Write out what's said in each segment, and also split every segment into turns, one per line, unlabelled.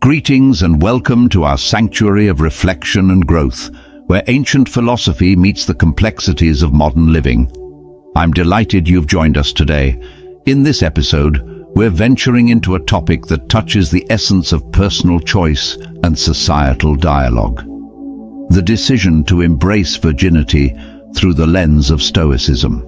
Greetings and welcome to our sanctuary of reflection and growth, where ancient philosophy meets the complexities of modern living. I'm delighted you've joined us today. In this episode, we're venturing into a topic that touches the essence of personal choice and societal dialogue. The decision to embrace virginity through the lens of Stoicism.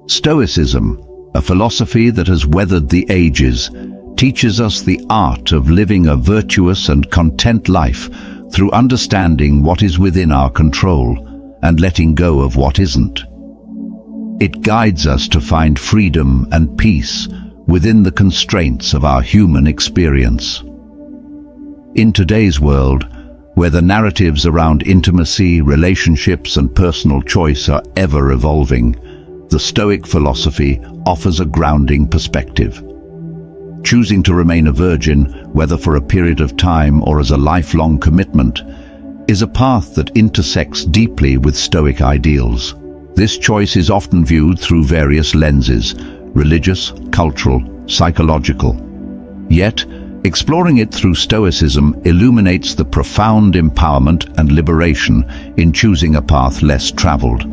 Stoicism, a philosophy that has weathered the ages, teaches us the art of living a virtuous and content life through understanding what is within our control and letting go of what isn't. It guides us to find freedom and peace within the constraints of our human experience. In today's world, where the narratives around intimacy, relationships, and personal choice are ever evolving, the Stoic philosophy offers a grounding perspective. Choosing to remain a virgin, whether for a period of time or as a lifelong commitment, is a path that intersects deeply with Stoic ideals. This choice is often viewed through various lenses: religious, cultural, psychological. Yet, exploring it through Stoicism illuminates the profound empowerment and liberation in choosing a path less traveled.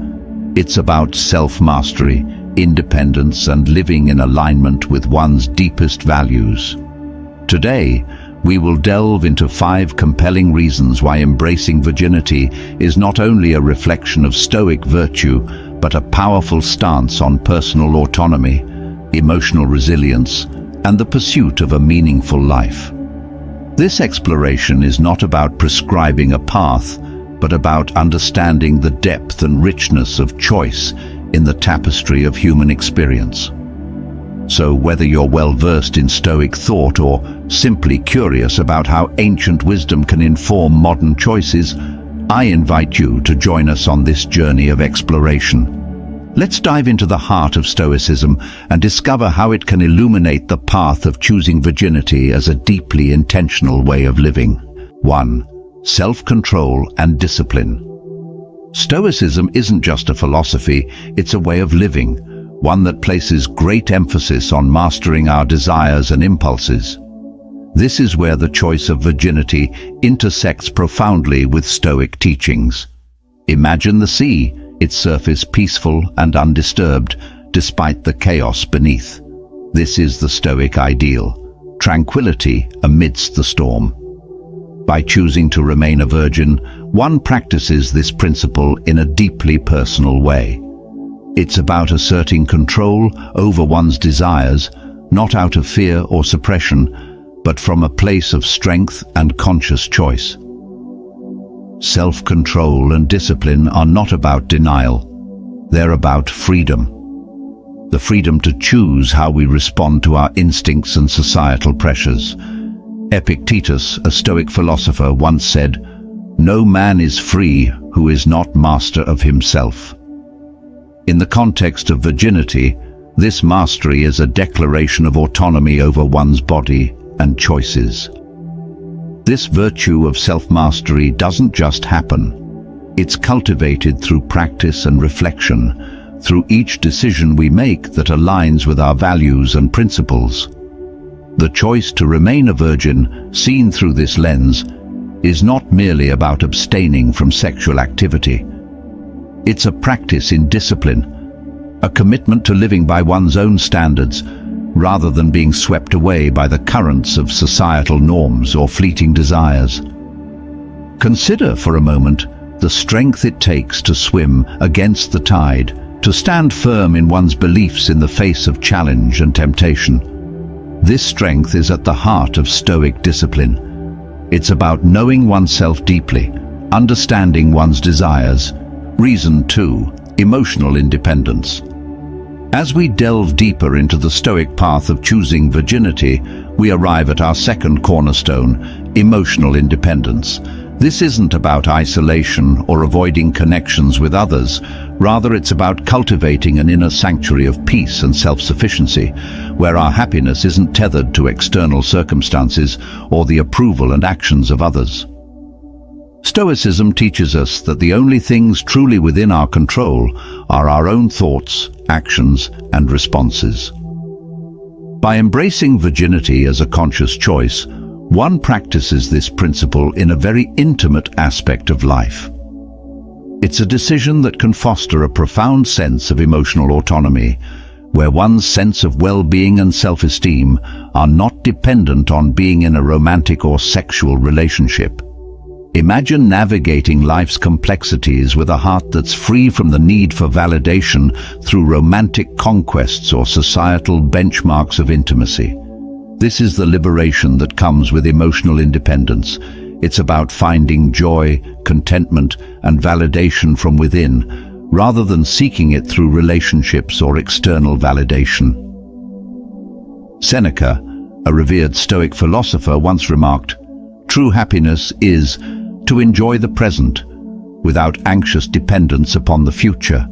It's about self-mastery, independence, and living in alignment with one's deepest values. Today, we will delve into 5 compelling reasons why embracing virginity is not only a reflection of Stoic virtue, but a powerful stance on personal autonomy, emotional resilience, and the pursuit of a meaningful life. This exploration is not about prescribing a path, but about understanding the depth and richness of choice in the tapestry of human experience. So whether you're well-versed in Stoic thought or simply curious about how ancient wisdom can inform modern choices, I invite you to join us on this journey of exploration. Let's dive into the heart of Stoicism and discover how it can illuminate the path of choosing virginity as a deeply intentional way of living. 1. Self-control and discipline. Stoicism isn't just a philosophy, it's a way of living, one that places great emphasis on mastering our desires and impulses. This is where the choice of virginity intersects profoundly with Stoic teachings. Imagine the sea, its surface peaceful and undisturbed, despite the chaos beneath. This is the Stoic ideal, tranquility amidst the storm. By choosing to remain a virgin, one practices this principle in a deeply personal way. It's about asserting control over one's desires, not out of fear or suppression, but from a place of strength and conscious choice. Self-control and discipline are not about denial. They're about freedom. The freedom to choose how we respond to our instincts and societal pressures. Epictetus, a Stoic philosopher, once said, "No man is free who is not master of himself." In the context of virginity, this mastery is a declaration of autonomy over one's body and choices. This virtue of self-mastery doesn't just happen. It's cultivated through practice and reflection, through each decision we make that aligns with our values and principles. The choice to remain a virgin, seen through this lens, is not merely about abstaining from sexual activity. It's a practice in discipline, a commitment to living by one's own standards, rather than being swept away by the currents of societal norms or fleeting desires. Consider for a moment the strength it takes to swim against the tide, to stand firm in one's beliefs in the face of challenge and temptation. This strength is at the heart of Stoic discipline. It's about knowing oneself deeply, understanding one's desires. Reason 2. Emotional independence. As we delve deeper into the Stoic path of choosing virginity, we arrive at our second cornerstone, emotional independence. This isn't about isolation or avoiding connections with others. Rather, it's about cultivating an inner sanctuary of peace and self-sufficiency, where our happiness isn't tethered to external circumstances or the approval and actions of others. Stoicism teaches us that the only things truly within our control are our own thoughts, actions, and responses. By embracing virginity as a conscious choice, One practices this principle in a very intimate aspect of life. It's a decision that can foster a profound sense of emotional autonomy, where one's sense of well-being and self-esteem are not dependent on being in a romantic or sexual relationship. Imagine navigating life's complexities with a heart that's free from the need for validation through romantic conquests or societal benchmarks of intimacy. This is the liberation that comes with emotional independence. It's about finding joy, contentment, and validation from within, rather than seeking it through relationships or external validation. Seneca, a revered Stoic philosopher, once remarked, "True happiness is to enjoy the present without anxious dependence upon the future."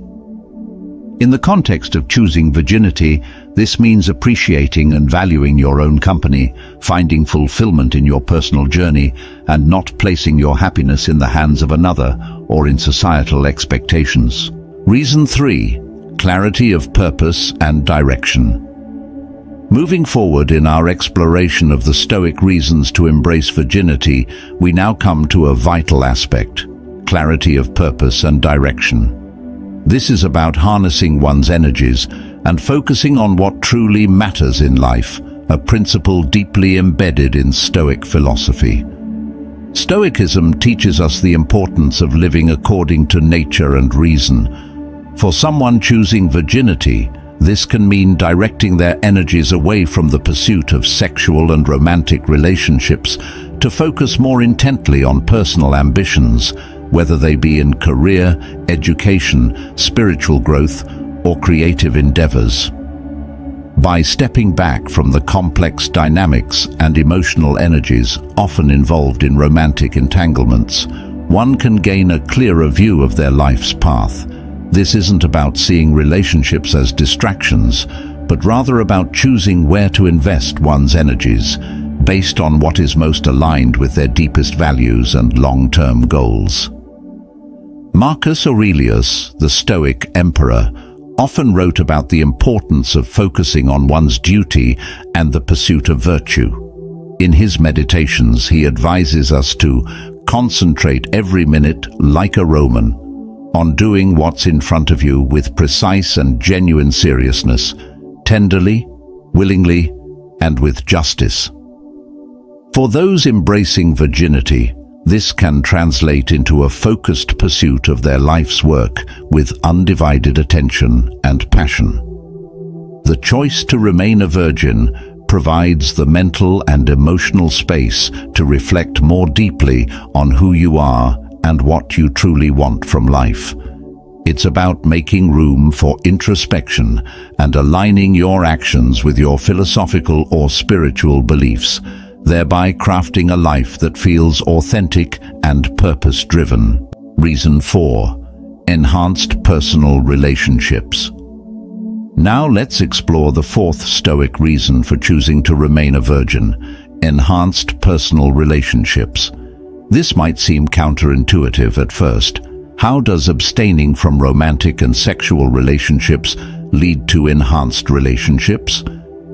In the context of choosing virginity, this means appreciating and valuing your own company, finding fulfillment in your personal journey, and not placing your happiness in the hands of another or in societal expectations. Reason 3. Clarity of purpose and direction. Moving forward in our exploration of the Stoic reasons to embrace virginity, we now come to a vital aspect: clarity of purpose and direction. This is about harnessing one's energies and focusing on what truly matters in life, a principle deeply embedded in Stoic philosophy. Stoicism teaches us the importance of living according to nature and reason. For someone choosing virginity, this can mean directing their energies away from the pursuit of sexual and romantic relationships to focus more intently on personal ambitions, whether they be in career, education, spiritual growth, or creative endeavors. By stepping back from the complex dynamics and emotional energies often involved in romantic entanglements, one can gain a clearer view of their life's path. This isn't about seeing relationships as distractions, but rather about choosing where to invest one's energies, based on what is most aligned with their deepest values and long-term goals. Marcus Aurelius, the Stoic emperor, often wrote about the importance of focusing on one's duty and the pursuit of virtue. In his meditations, he advises us to concentrate every minute like a Roman on doing what's in front of you with precise and genuine seriousness, tenderly, willingly, and with justice. For those embracing virginity, this can translate into a focused pursuit of their life's work with undivided attention and passion. The choice to remain a virgin provides the mental and emotional space to reflect more deeply on who you are and what you truly want from life. It's about making room for introspection and aligning your actions with your philosophical or spiritual beliefs, thereby crafting a life that feels authentic and purpose-driven. Reason 4. Enhanced personal relationships. Now let's explore the fourth Stoic reason for choosing to remain a virgin: enhanced personal relationships. This might seem counterintuitive at first. How does abstaining from romantic and sexual relationships lead to enhanced relationships?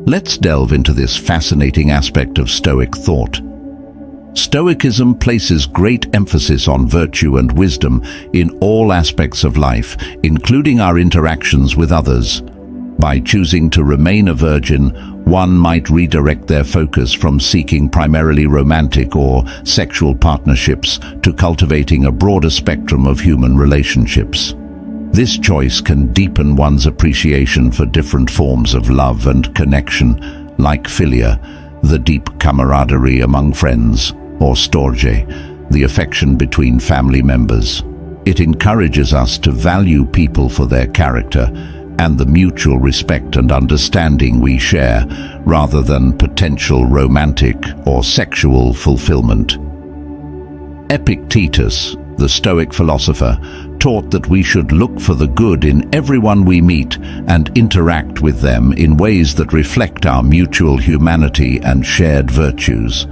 Let's delve into this fascinating aspect of Stoic thought. Stoicism places great emphasis on virtue and wisdom in all aspects of life, including our interactions with others. By choosing to remain a virgin, one might redirect their focus from seeking primarily romantic or sexual partnerships to cultivating a broader spectrum of human relationships. This choice can deepen one's appreciation for different forms of love and connection, like philia, the deep camaraderie among friends, or storge, the affection between family members. It encourages us to value people for their character and the mutual respect and understanding we share, rather than potential romantic or sexual fulfillment. Epictetus, the Stoic philosopher, taught that we should look for the good in everyone we meet and interact with them in ways that reflect our mutual humanity and shared virtues.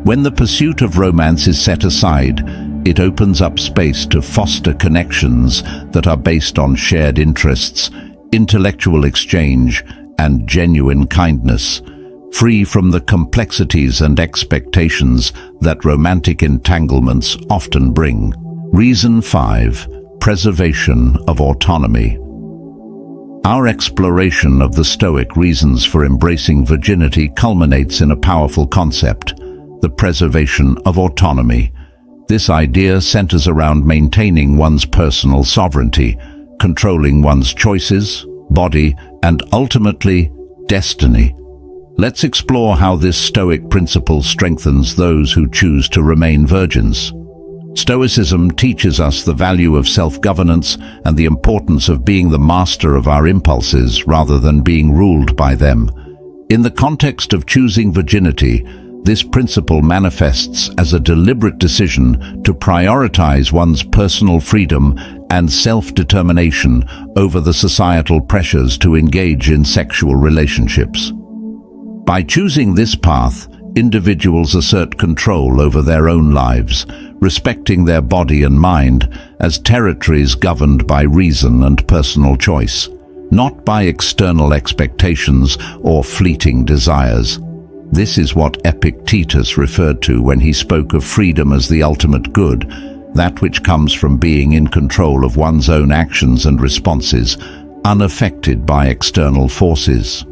When the pursuit of romance is set aside, it opens up space to foster connections that are based on shared interests, intellectual exchange, and genuine kindness. free from the complexities and expectations that romantic entanglements often bring. Reason 5. Preservation of autonomy. Our exploration of the Stoic reasons for embracing virginity culminates in a powerful concept: the preservation of autonomy. This idea centers around maintaining one's personal sovereignty, controlling one's choices, body, and ultimately, destiny. Let's explore how this Stoic principle strengthens those who choose to remain virgins. Stoicism teaches us the value of self-governance and the importance of being the master of our impulses rather than being ruled by them. In the context of choosing virginity, this principle manifests as a deliberate decision to prioritize one's personal freedom and self-determination over the societal pressures to engage in sexual relationships. By choosing this path, individuals assert control over their own lives, respecting their body and mind as territories governed by reason and personal choice, not by external expectations or fleeting desires. This is what Epictetus referred to when he spoke of freedom as the ultimate good, that which comes from being in control of one's own actions and responses, unaffected by external forces.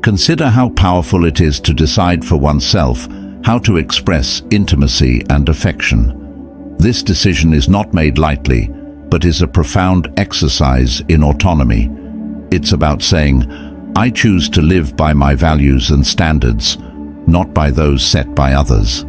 Consider how powerful it is to decide for oneself how to express intimacy and affection. This decision is not made lightly, but is a profound exercise in autonomy. It's about saying, I choose to live by my values and standards, not by those set by others.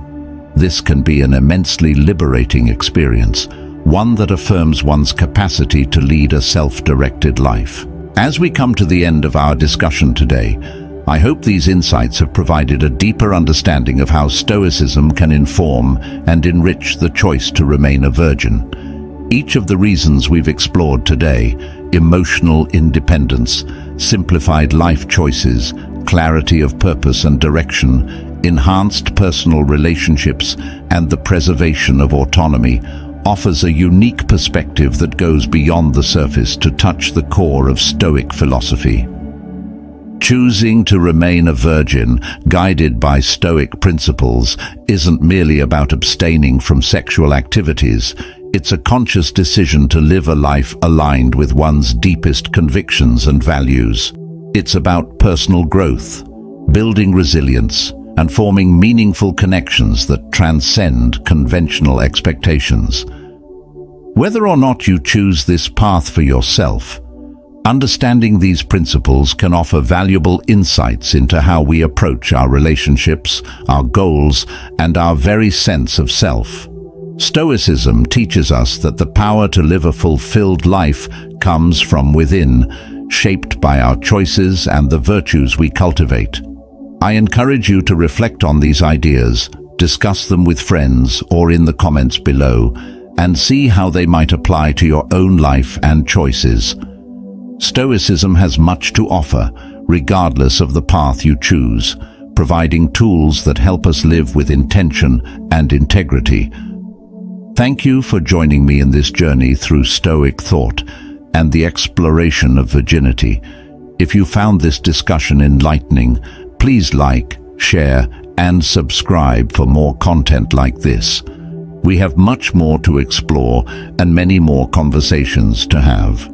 This can be an immensely liberating experience, one that affirms one's capacity to lead a self-directed life. As we come to the end of our discussion today, I hope these insights have provided a deeper understanding of how Stoicism can inform and enrich the choice to remain a virgin. Each of the reasons we've explored today, emotional independence, simplified life choices, clarity of purpose and direction, enhanced personal relationships, and the preservation of autonomy, offers a unique perspective that goes beyond the surface to touch the core of Stoic philosophy. Choosing to remain a virgin, guided by Stoic principles, isn't merely about abstaining from sexual activities. It's a conscious decision to live a life aligned with one's deepest convictions and values. It's about personal growth, building resilience, and forming meaningful connections that transcend conventional expectations. Whether or not you choose this path for yourself, understanding these principles can offer valuable insights into how we approach our relationships, our goals, and our very sense of self. Stoicism teaches us that the power to live a fulfilled life comes from within, shaped by our choices and the virtues we cultivate. I encourage you to reflect on these ideas, discuss them with friends or in the comments below, and see how they might apply to your own life and choices. Stoicism has much to offer, regardless of the path you choose, providing tools that help us live with intention and integrity. Thank you for joining me in this journey through Stoic thought and the exploration of virginity. If you found this discussion enlightening, please like, share, and subscribe for more content like this. We have much more to explore and many more conversations to have.